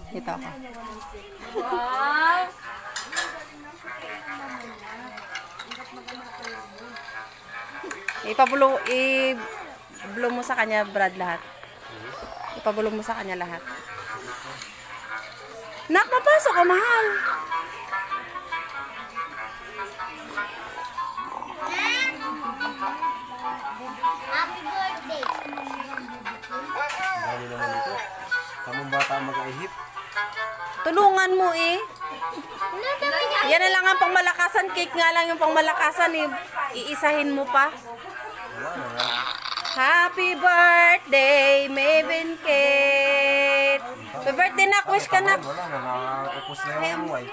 Ito ako. Wow! I-blow mo sa kanya, Brad, lahat. Ipabulong mo sa kanya lahat. Nak, mapasok ka, mahal. Happy birthday! Dali naman dito. Tamang bata mag-ahip. Tulungan mo eh. Yan na lang ang pangmalakasan. Cake nga lang yung pangmalakasan eh. Iisahin mo pa. Wala na nga. Happy birthday, Maven Kate. Happy birthday, nak. Wish ka, nak. Wala na, nakakupos na yung amuay.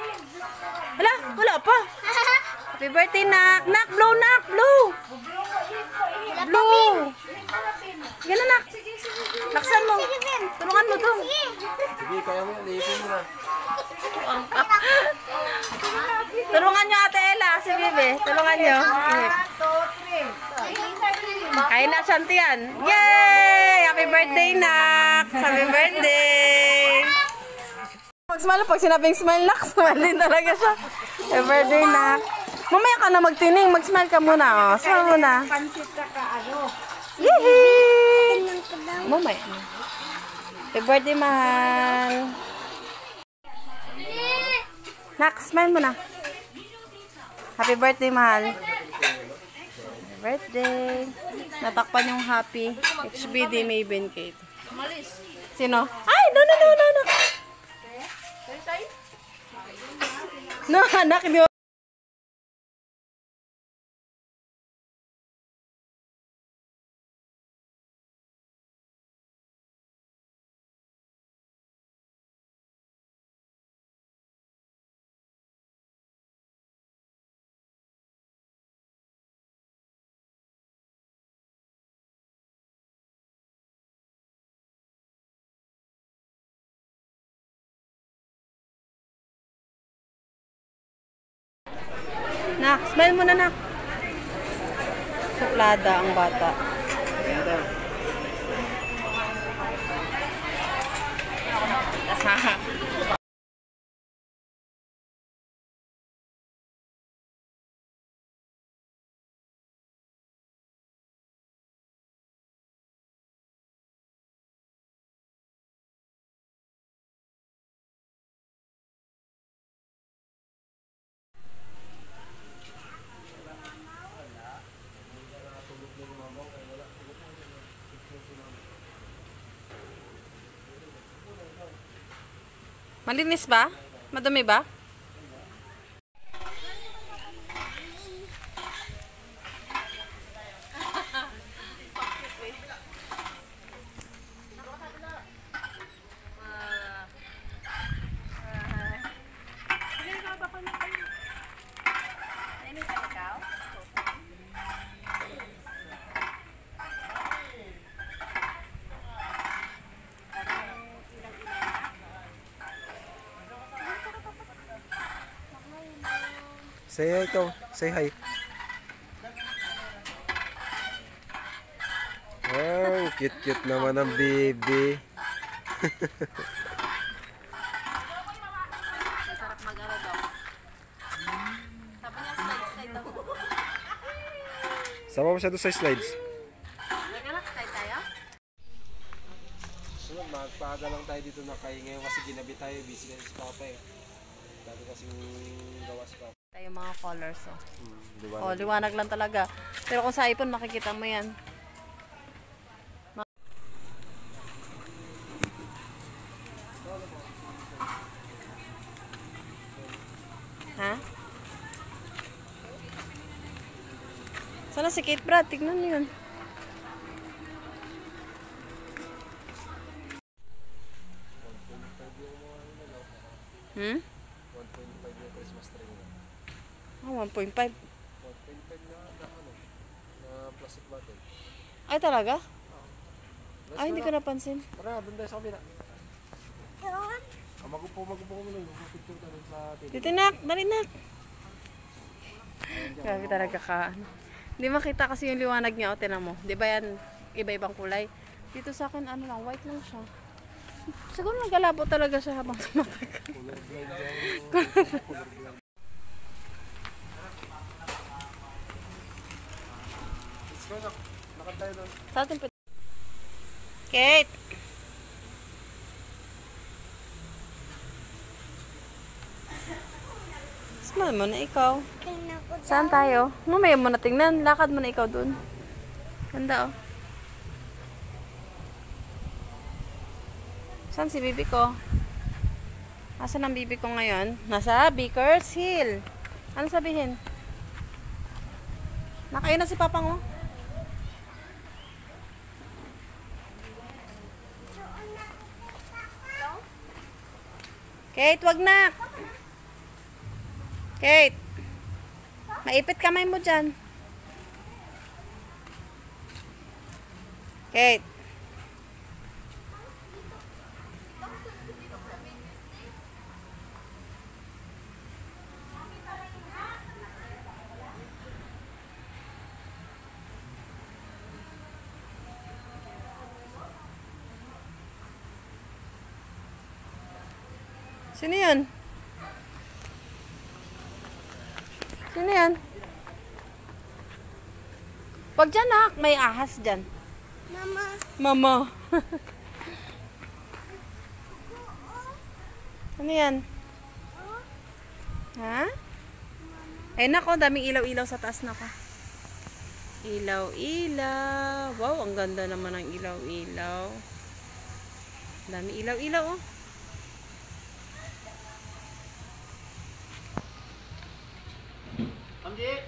Wala pa. Happy birthday, nak. Nak, blow, nak, blow. Blow. Yan na, nak. Laksan mo. Tulungan mo dong. Sige, kaya mo, liipin mo na. Tulungan nyo, Ate Ella. Si Bebe. Tulungan nyo. Kain na, Shantian. Yay! Happy birthday, nak. Happy birthday. Mag-smile. Pag sinabing smile, nak, smile din talaga siya. Happy birthday, nak. Mamaya ka na magtining. Mag-smile ka muna. Oh. Smile muna. Yehey! Mamaya. Happy birthday, mahal. Nak, smile mo na. Happy birthday, mahal. Happy birthday. Natakpan yung happy. HBD Maven Kate. Sino? Ay, no. No, anak, di ba? Nak, smile mo na, nak. Suplada ang bata. Asaha. Malinis ba? Madumi ba? Say hi ikaw. Say hi. Wow, cute naman ang baby. Masarap mag-ano daw. Sabi niya slide daw. Sama mo siya doon sa slides. Nagkanak, tayo? So, magpaga lang tayo dito na kayo ngayon kasi ginabi tayo. Busy na si Papa eh. Dati kasing gawas pa. Tayo mga colors, oh. Liwanag. Oh, liwanag lang talaga. Pero kung sa iPhone, makikita mo yan. Ha? Sana si Kate Brad? Tignan mo yun. Hmm? 1.5 yung Christmas tree niya. Oh, 1.5. 1.5 na plastic bottle. Ay, talaga? Ay, Let's hindi go ko na. napansin. Tara, doon tayo sa kabila. Magupo ko muna yung picture ka rin sa TV. Dito, nak. Dali, nak. Grabe talaga ka. Hindi makita kasi yung liwanag niya. O, tinan mo. Di ba yan iba-ibang kulay? Dito sa akin, ano lang, white lang siya. Siguro nagkalabo talaga siya habang tumatagal. Sa atin pa. Kate! Smile mo na ikaw. Saan tayo? Mamaya mo na tingnan. Lakad mo na ikaw dun. Ganda oh. Saan si bibi ko? Asan ang bibi ko ngayon? Nasa Baker's Hill. Ano sabihin? Nakain na si Papa mo? Kate, wag na. Kate. Maipit kamay mo dyan. Kate. Sino yan? Sino yan? Wag dyan ha, may ahas dyan. Mama. Mama. Ano yan? Ha? Ay nako, daming ilaw-ilaw sa taas na ka. Ilaw-ilaw. Wow, ang ganda naman ng ilaw-ilaw. Dami ilaw-ilaw oh. Amji,